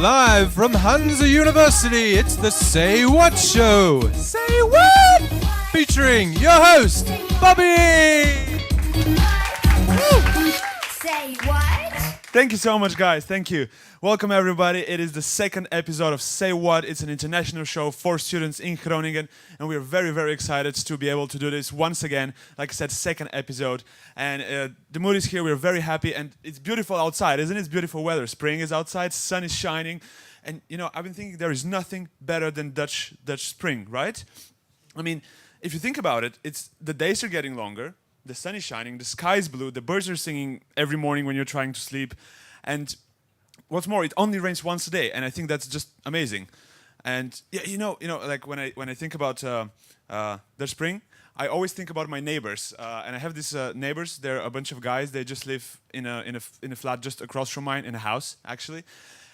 Live from Hansa University, it's the Say What Show. Say What? Featuring your host, Bobby. Say what? Thank you so much, guys. Thank you. Welcome, everybody. It is the second episode of Say What. It's an international show for students in Groningen, and we're very, very excited to be able to do this once again. Like I said, second episode, and the mood is here. We're very happy, and it's beautiful outside, isn't it? It's beautiful weather. Spring is outside, sun is shining, and you know, I've been thinking there is nothing better than Dutch spring, right? I mean, if you think about it, it's the days are getting longer. The sun is shining, the sky is blue, the birds are singing every morning when you're trying to sleep, and what's more, it only rains once a day, and I think that's just amazing. And yeah, you know, like when I think about the spring, I always think about my neighbors, and I have these neighbors. They're a bunch of guys. They just live in a flat just across from mine, in a house actually.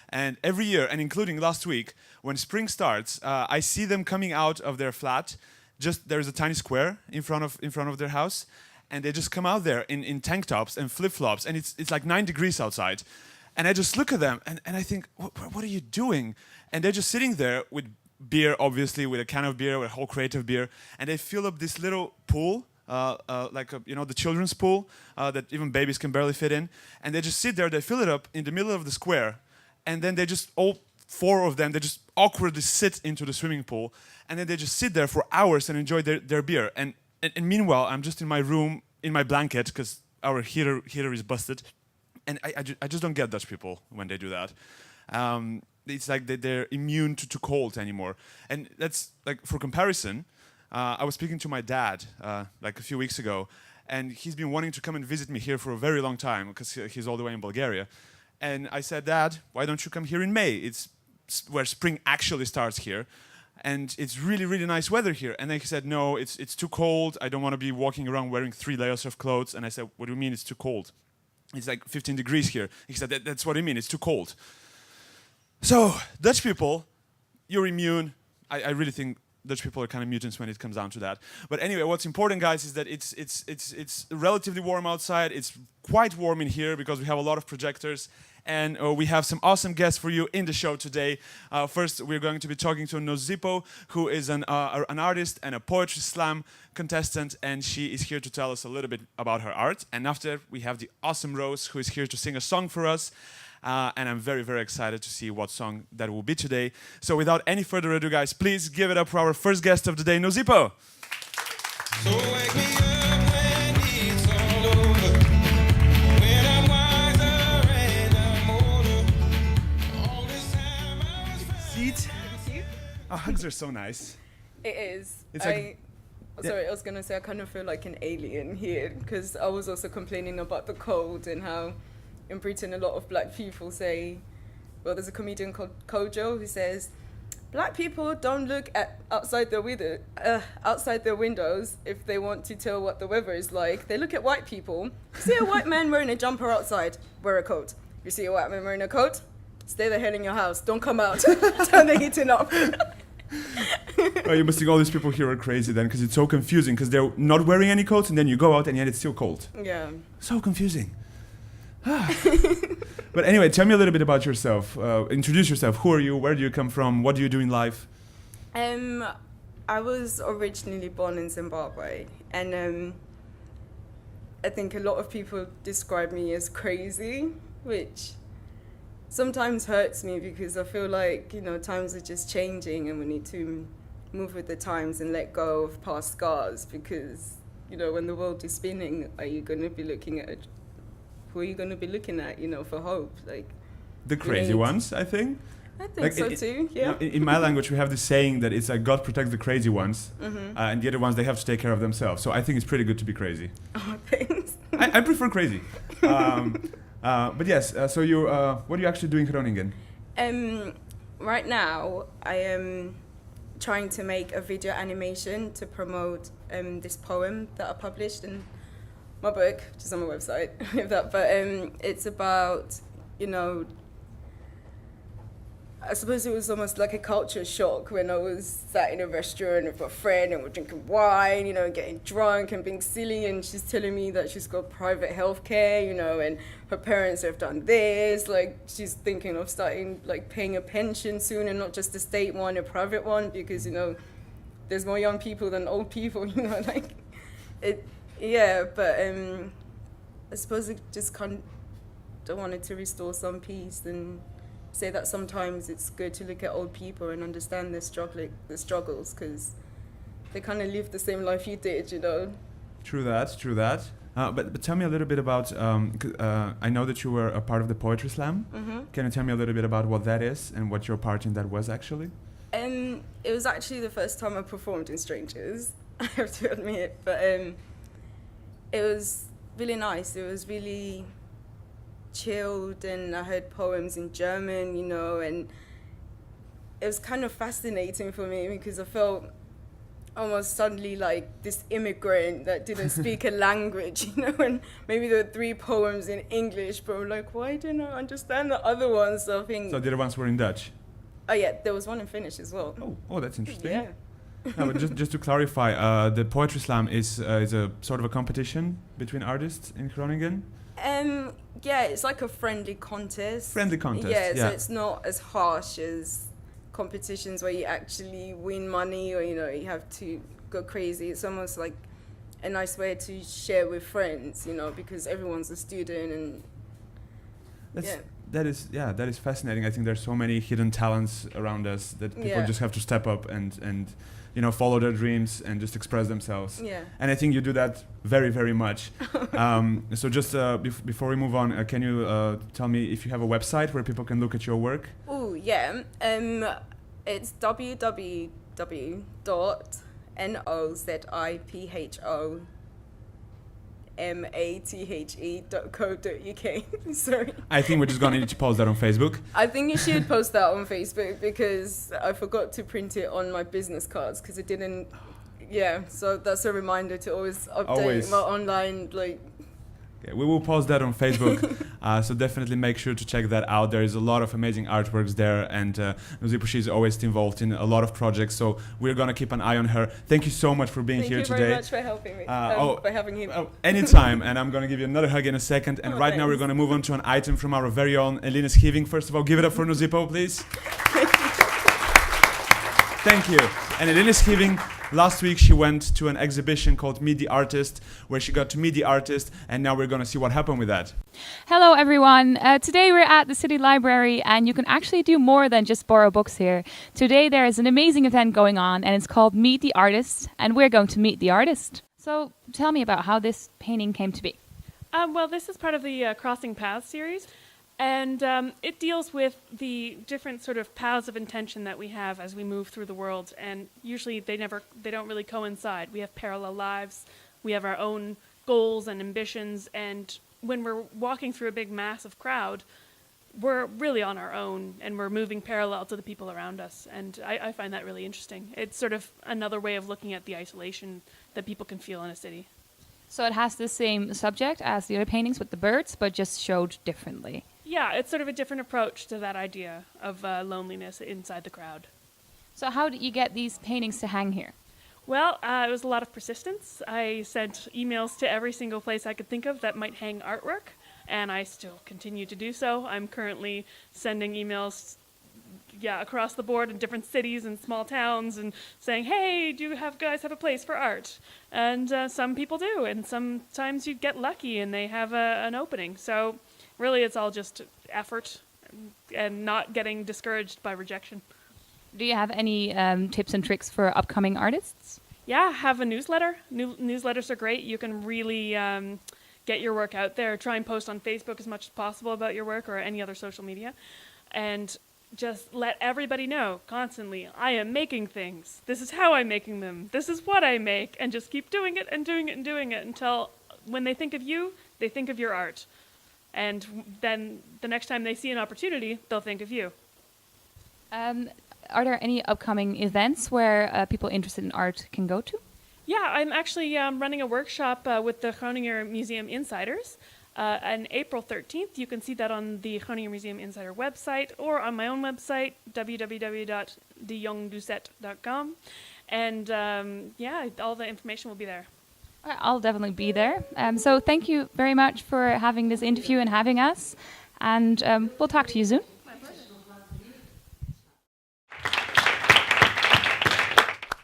And every year, and including last week, when spring starts, I see them coming out of their flat. Just there's a tiny square in front of their house. And they just come out there in tank tops and flip-flops, and it's like 9 degrees outside. And I just look at them, and I think, what are you doing? And they're just sitting there with beer, obviously, with a can of beer, with a whole crate of beer, and they fill up this little pool, like the children's pool that even babies can barely fit in. And they just sit there, they fill it up in the middle of the square, and then they just, all 4 of them, they just awkwardly sit into the swimming pool, and then they just sit there for hours and enjoy their beer. And meanwhile, I'm just in my room, in my blanket, because our heater is busted. And I just don't get Dutch people when they do that. It's like they're immune to cold anymore. And that's, like, for comparison, I was speaking to my dad like a few weeks ago, and he's been wanting to come and visit me here for a very long time, because he's all the way in Bulgaria. And I said, Dad, why don't you come here in May? It's where spring actually starts here. And it's really, really nice weather here. And then he said, no, it's too cold. I don't want to be walking around wearing 3 layers of clothes. And I said, what do you mean it's too cold? It's like 15 degrees here. He said, that's what I mean, it's too cold. So, Dutch people, you're immune. I really think Dutch people are kind of mutants when it comes down to that. But anyway, what's important, guys, is that it's relatively warm outside. It's quite warm in here because we have a lot of projectors. And we have some awesome guests for you in the show today. First, we're going to be talking to Nozipo, who is an artist and a poetry slam contestant, and she is here to tell us a little bit about her art. And after, we have the awesome Rose, who is here to sing a song for us. And I'm very, very excited to see what song that will be today. So without any further ado, guys, please give it up for our first guest of the day, Nozipo. So wake me up when it's all over. When I'm wiser and I'm older. All this time I was Seat. Oh, hugs are so nice. It is. It's like- Sorry, I was gonna say I kind of feel like an alien here because I was also complaining about the cold and how in Britain a lot of black people say, well, there's a comedian called Kojo who says, black people don't look at outside their windows if they want to tell what the weather is like. They look at white people. You see a white man wearing a jumper outside, wear a coat. You see a white man wearing a coat, stay the hell in your house. Don't come out. Turn the heating up. Oh, you must think all these people here are crazy then, because it's so confusing, because they're not wearing any coats, and then you go out, and yet it's still cold. Yeah. So confusing. But anyway, tell me a little bit about yourself. Introduce yourself. Who are you? Where do you come from? What do you do in life? I was originally born in Zimbabwe, and I think a lot of people describe me as crazy, which sometimes hurts me because I feel like, times are just changing and we need to move with the times and let go of past scars because, when the world is spinning, who are you going to be looking at, for hope? Like The crazy ones, I think. I think so too, yeah. In my language, we have this saying that it's like God protects the crazy ones, and the other ones, they have to take care of themselves. So I think it's pretty good to be crazy. Oh, thanks. I prefer crazy. But yes, so what are you actually doing in Groningen? Right now, I am trying to make a video animation to promote this poem that I published in my book, which is on my website. But it's about, I suppose it was almost like a culture shock when I was sat in a restaurant with a friend and we're drinking wine, you know, getting drunk and being silly, and she's telling me that she's got private healthcare, you know, and her parents have done this, like she's thinking of starting like paying a pension soon, and not just a state one, a private one, because, you know, there's more young people than old people, you know, like it, yeah, but I suppose I just kind of wanted to restore some peace and say that sometimes it's good to look at old people and understand their struggles, because they kind of live the same life you did, you know. True that, true that. But tell me a little bit about, I know that you were a part of the Poetry Slam. Mm-hmm. Can you tell me a little bit about what that is and what your part in that was actually? It was actually the first time I performed in Strangers, I have to admit, but it was really nice. It was really chilled, and I heard poems in German, you know, and it was kind of fascinating for me because I felt almost suddenly like this immigrant that didn't speak a language, you know, and maybe there were 3 poems in English, but I'm like, why didn't I understand the other ones? So I think... So the other ones were in Dutch? Oh yeah, there was one in Finnish as well. Oh, that's interesting. Yeah. No, but just to clarify, the Poetry Slam is a sort of a competition between artists in Groningen? Yeah, it's like a friendly contest. Friendly contest, Yeah, yeah. so it's not as harsh as competitions where you actually win money or, you know, you have to go crazy. It's almost like a nice way to share with friends, you know, because everyone's a student and That is fascinating. I think there's so many hidden talents around us that people just have to step up and you know, follow their dreams and just express themselves. Yeah. And I think you do that very, very much. So just before we move on, can you tell me if you have a website where people can look at your work? Oh, yeah. It's www.nozipho.co.uk. Sorry. I think we're just going to need to post that on Facebook. I think you should post that on Facebook because I forgot to print it on my business cards because it didn't. Yeah, so that's a reminder to always update my online, like. Okay, we will post that on Facebook, so definitely make sure to check that out. There is a lot of amazing artworks there, and Nozipho, she's always involved in a lot of projects, so we're going to keep an eye on her. Thank you so much for being here today. Thank you very much for helping me, for having him. Anytime, and I'm going to give you another hug in a second. And right now we're going to move on to an item from our very own Eline Schiving. First of all, give it up for Nozipho, please. Thank you. And Eline Schiving, last week she went to an exhibition called Meet the Artist, where she got to meet the artist, and now we're going to see what happened with that. Hello everyone. Today we're at the City Library, and you can actually do more than just borrow books here. Today there is an amazing event going on, and it's called Meet the Artist, and we're going to meet the artist. So tell me about how this painting came to be. Well, this is part of the Crossing Paths series. And it deals with the different sort of paths of intention that we have as we move through the world. And usually they don't really coincide. We have parallel lives. We have our own goals and ambitions. And when we're walking through a big, massive crowd, we're really on our own and we're moving parallel to the people around us. And I find that really interesting. It's sort of another way of looking at the isolation that people can feel in a city. So it has the same subject as the other paintings with the birds, but just showed differently. Yeah, it's sort of a different approach to that idea of loneliness inside the crowd. So how did you get these paintings to hang here? Well, it was a lot of persistence. I sent emails to every single place I could think of that might hang artwork, and I still continue to do so. I'm currently sending emails across the board in different cities and small towns and saying, hey, do you guys have a place for art? And some people do, and sometimes you get lucky and they have an opening. So really, it's all just effort and not getting discouraged by rejection. Do you have any tips and tricks for upcoming artists? Yeah, have a newsletter. Newsletters are great. You can really get your work out there. Try and post on Facebook as much as possible about your work or any other social media. And just let everybody know constantly, I am making things. This is how I'm making them. This is what I make. And just keep doing it and doing it and doing it until when they think of you, they think of your art. And then the next time they see an opportunity, they'll think of you. Are there any upcoming events where people interested in art can go to? Yeah, I'm actually running a workshop with the Groninger Museum Insiders. And April 13th, you can see that on the Groningen Museum Insider website or on my own website, www.dejongdoucet.com. And all the information will be there. I'll definitely be there. So thank you very much for having this interview and having us. And we'll talk to you soon.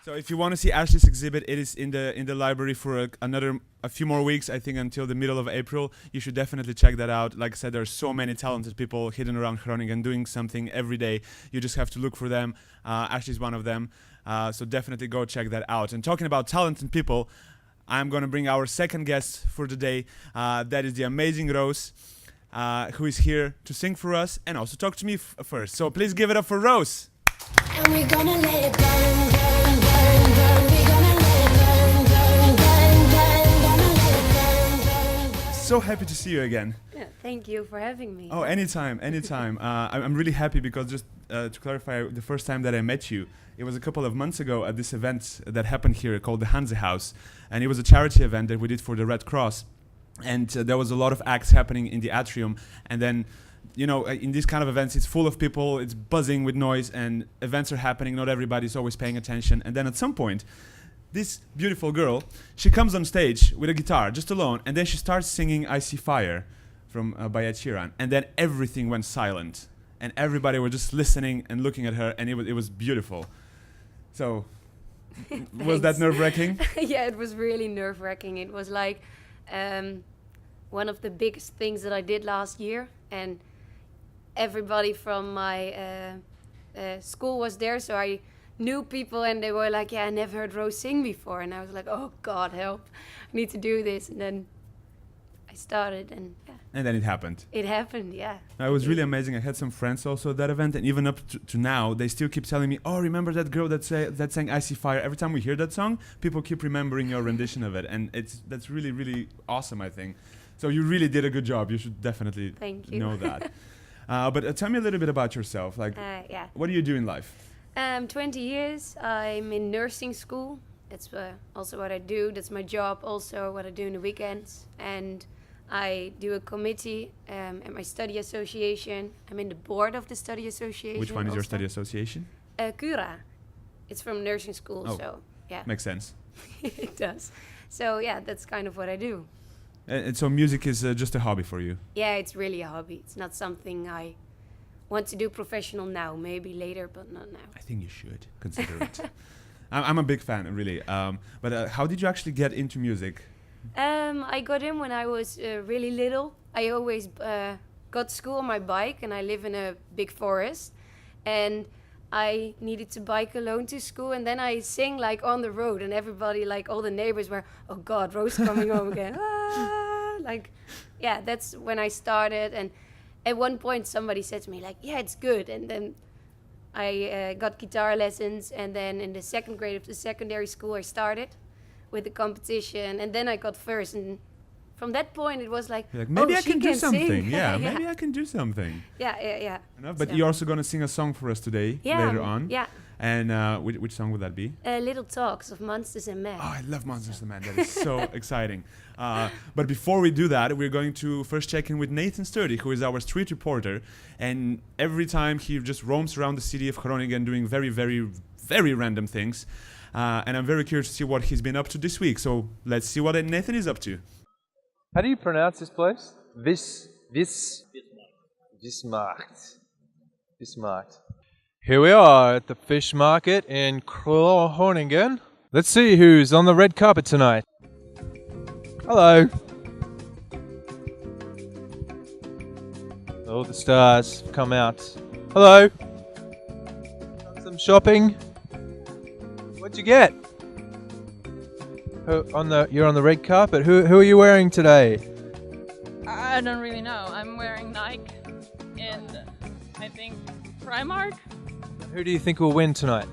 So if you want to see Ashley's exhibit, it is in the library for a few more weeks, I think until the middle of April. You should definitely check that out. Like I said, there are so many talented people hidden around Groningen doing something every day. You just have to look for them. Ashley's one of them. So definitely go check that out. And talking about talented people, I'm going to bring our second guest for the day. That is the amazing Rose, who is here to sing for us and also talk to me first. So please give it up for Rose. And we're gonna let it burn, burn, burn, burn. We're gonna let it burn, burn, burn, burn. Gonna let it burn, burn, burn. So happy to see you again. Yeah, thank you for having me. Oh, anytime. I'm really happy because just to clarify, the first time that I met you, it was a couple of months ago at this event that happened here called the Hanse House. And it was a charity event that we did for the Red Cross. And there was a lot of acts happening in the atrium. And then, you know, in these kind of events, it's full of people, it's buzzing with noise, and events are happening. Not everybody's always paying attention. And then at some point, this beautiful girl, she comes on stage with a guitar, just alone, and then she starts singing I See Fire from by Ed Sheeran. And then everything went silent. And everybody were just listening and looking at her, and it was beautiful. So, was that nerve-wracking? Yeah, it was really nerve-wracking. It was like one of the biggest things that I did last year, and everybody from my school was there, so I knew people, and they were like, yeah, I never heard Rose sing before. And I was like, oh God, help, I need to do this. And then I started, and yeah. And then it happened. It happened, yeah. It was really amazing. I had some friends also at that event, and even up to now, they still keep telling me, oh, remember that girl that sang I See Fire? Every time we hear that song, people keep remembering your rendition of it, and that's really, really awesome, I think. So you really did a good job. You should definitely Thank you. know that. But tell me a little bit about yourself. Like, Yeah. what do you do in life? 20 years. I'm in nursing school. That's also what I do. That's my job, also what I do in the weekends. And I do a committee at my study association. I'm in the board of the study association. Which one is your also. study association? Cura. It's from nursing school, Oh. so yeah. Makes sense. It does. So yeah, that's kind of what I do. And so music is just a hobby for you? Yeah, it's really a hobby. It's not something I want to do professional now. Maybe later, but not now. I think you should consider it. I'm a big fan, really. But how did you actually get into music? I got in when I was really little. I always got to school on my bike, and I live in a big forest. And I needed to bike alone to school, and then I sing like on the road, and everybody, like all the neighbors were, oh God, Rose coming home again. Ah! Like, yeah, that's when I started. And at one point somebody said to me like, yeah, it's good. And then I got guitar lessons, and then in the second grade of the secondary school I started with the competition, and then I got first. And from that point it was like, You're like, maybe oh, I she can do something. sing. Yeah, maybe I can do something. Yeah. But So- you're also going to sing a song for us today, Yeah, later on. yeah. And which song would that be? Little Talks of Monsters and Men. Oh, I love Monsters and Men. That is so exciting. But before we do that, we're going to first check in with Nathan Sturdy, who is our street reporter. And every time he just roams around the city of Groningen doing very, very, very random things. And I'm very curious to see what he's been up to this week. So let's see what Nathan is up to. How do you pronounce this place? Bismarck. Here we are at the fish market in Groningen. Let's see who's on the red carpet tonight. Hello. All the stars have come out. Hello. Done some shopping. What'd you get? You're on the red carpet. Who are you wearing today? I don't really know. I'm wearing Nike and I think Primark. Who do you think will win tonight?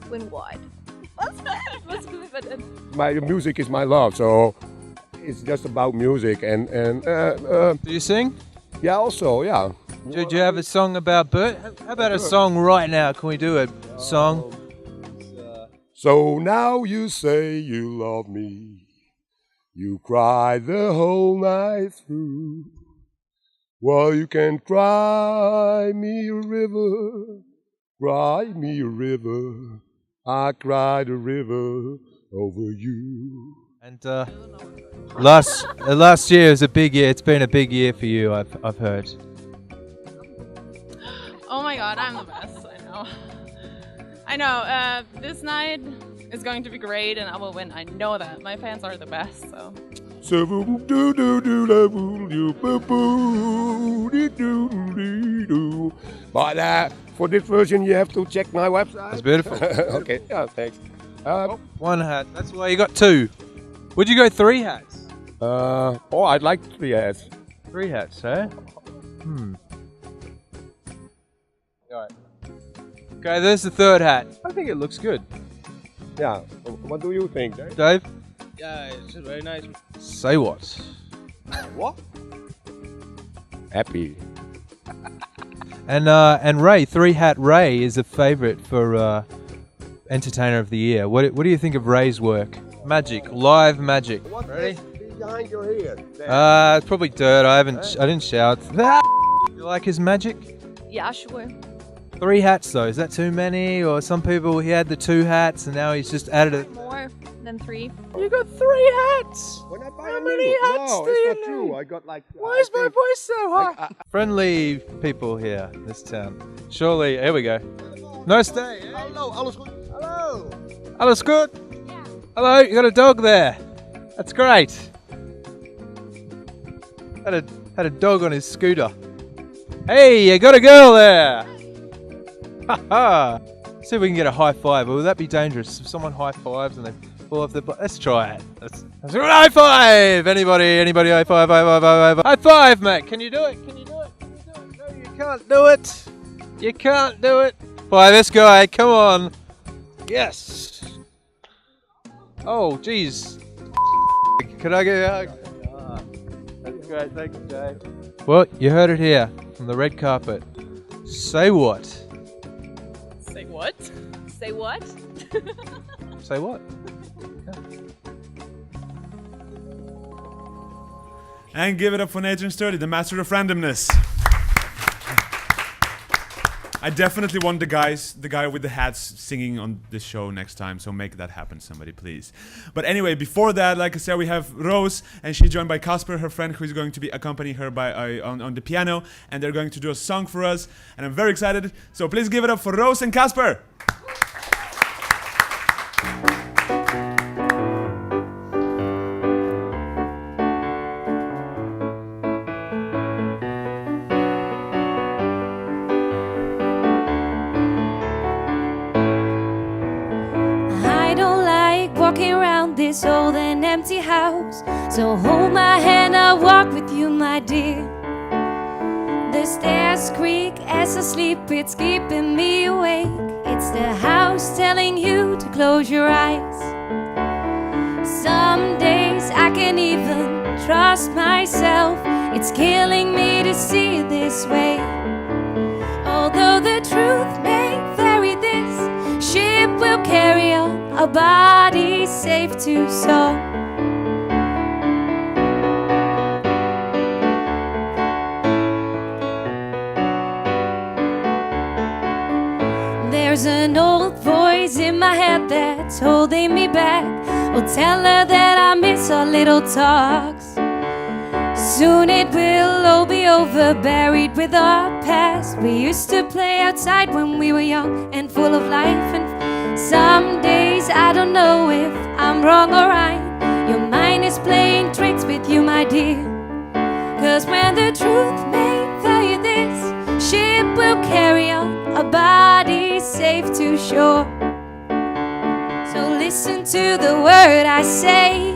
Win wide. What's good, but My music is my love, so it's just about music and Do you sing? yeah, also yeah. Do you have a song about Bert? How about a song right now? Can we do a song? So now you say you love me. You cry the whole night through. Well, you can cry me a river, cry me a river. I cried a river over you. And last year was a big year. It's been a big year for you, I've heard. Oh my god, I'm the best. I know. I know. This night is going to be great, and I will win. I know that. My fans are the best. So. But for this version, you have to check my website. That's beautiful. Okay, yeah, thanks. One hat. That's why you got two. Would you go three hats? I'd like 3 hats. 3 hats, eh? Alright. Okay, there's the third hat. I think it looks good. Yeah, what do you think, Dave? Dave? Yeah, it's very nice. Say what? What? Happy. And Ray, 3 Hat Ray is a favourite for Entertainer of the Year. What do you think of Ray's work? Magic, live magic. What's Ready? this behind your ear? It's probably dirt. I didn't shout. You like his magic? Yeah, sure. 3 hats though. Is that too many? Or some people he had the 2 hats and now he's just added it. More than 3. You got 3 hats. When I buy How a many new- hats No, do it's you not true. need? I got like. Why is my voice so high? Friendly people here in this town. Surely, here we go. Nice day. Eh? Hello, alles goed. Hello. Alles good? Yeah. Hello, you got a dog there. That's great. Had a dog on his scooter. Hey, you got a girl there. Ha ha. See if we can get a high five. Will that be dangerous? If someone high fives and they fall off their butt. Let's try it. Let's high five. Anybody high five, high five, mate. Can you do it? Can you do it? Can you do it? No, you can't do it. You can't do it. By this guy, come on. Yes. Oh, jeez. Could I get a hug? That's great. Thank you, Dave. Well, you heard it here from the red carpet. Say what? Say what? Say what? Say what? And give it up for Nathan Sturdy, the master of randomness. I definitely want the guy with the hats singing on this show next time, so make that happen, somebody, please. But anyway, before that, like I said, we have Rose, and she's joined by Kasper, her friend, who is going to be accompanying her on the piano, and they're going to do a song for us, and I'm very excited, so please give it up for Rose and Kasper! I don't like walking around this old and empty house, so hold my hand, I'll walk with you, my dear. The stairs creak as I sleep, it's keeping me awake. It's the house telling you to close your eyes. Some days I can't even trust myself, it's killing me to see it this way. Although the truth may vary, this ship will carry our bodies safe to shore. There's an old voice in my head that's holding me back. I'll tell her that I miss our little talks. Soon it will all be over, buried with our past. We used to play outside when we were young and full of life. And some days I don't know if I'm wrong or right. Your mind is playing tricks with you, my dear. 'Cause when the truth may tell you this, ship will carry on our bodies safe to shore. So listen to the word I say.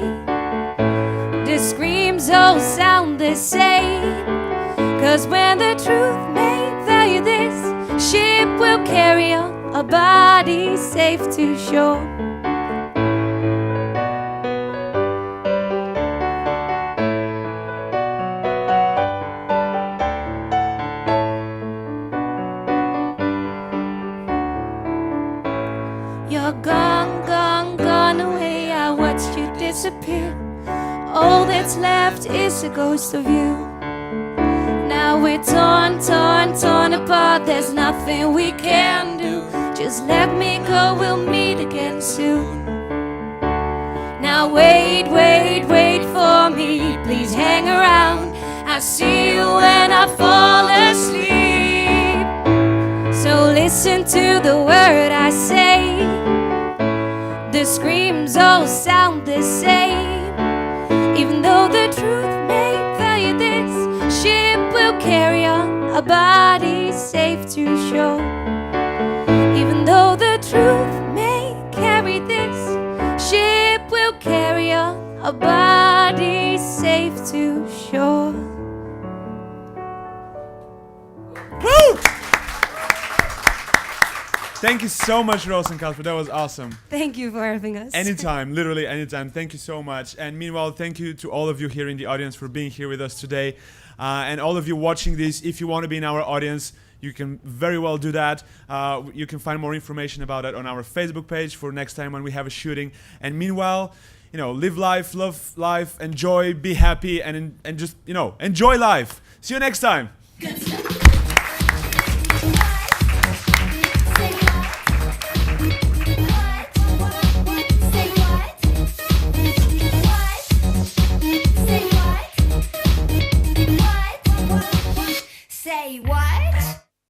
The screams all sound the same. 'Cause when the truth may tell you this, ship will carry on our bodies safe to shore. You're gone, gone, gone away. I watched you disappear. All that's left is a ghost of you. Now we're torn, torn, torn apart. There's nothing we can do. Just let me go, we'll meet again soon. Now wait, wait, wait for me. Please hang around. I'll see you when I fall asleep. So listen to the word I say. The screams all sound the same. Even though the truth may value this, ship will carry on, a body safe to shore. Even though the truth may carry this, ship will carry on, a body safe to shore. Woo! Thank you so much, Rose and Casper. That was awesome. Thank you for having us. Anytime, literally anytime. Thank you so much. And meanwhile, thank you to all of you here in the audience for being here with us today. And all of you watching this, if you want to be in our audience, you can very well do that. You can find more information about it on our Facebook page for next time when we have a shooting. And meanwhile, live life, love life, enjoy, be happy, and just, enjoy life. See you next time.